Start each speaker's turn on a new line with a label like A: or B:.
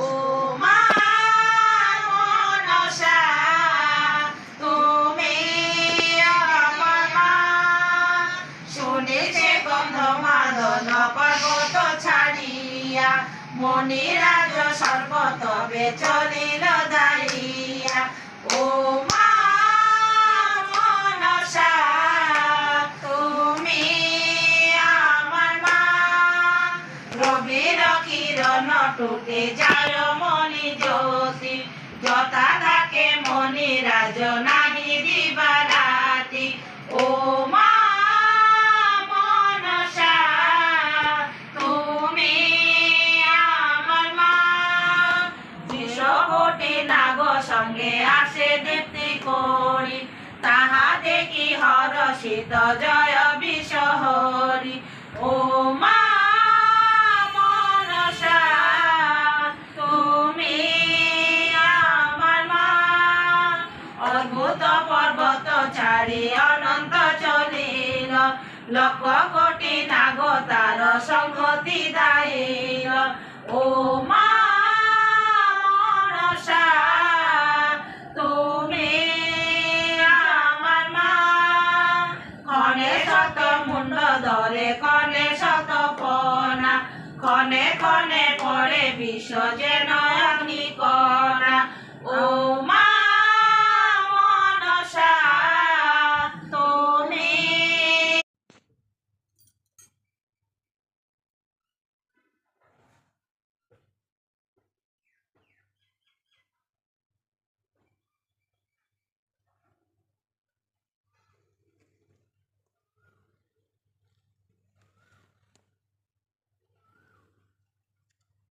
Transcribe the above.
A: ও মা মনসা তুমি আমার মা, শুনেছে গন্ধ মাদন পর্বত ছাড়িয়া, মনিরাজ সর্বতবে চলিল দাঁড়িয়া। ও মা মনসা তুমি আমার মা, রবির কিরণ টুটে যায় মনি জ্যোতি, যথা থাকে মনিরাজ নাহি দিবারাতি। ও মা মনসা তুমি আমার মা, বিশ্বকোটি নাগ সঙ্গে আসে দীপ্তি করি, তাহা দেখি হরষিত জয় বিশ্বহরি। ও মা মনসা তুমি আমার মা, অদ্ভুত পর্বত ছাড়ি অনন্ত চলিল, লক্ষ কোটি নাগ তার সংগতি দাইল। ও মা মনসা তুমি আমার মা, ক্ষণে শত মুন্ড ধরে ক্ষণে শত পনা, ক্ষণে ক্ষণে পড়ে বিশ্ব যেন অগ্নিকণা। ও মা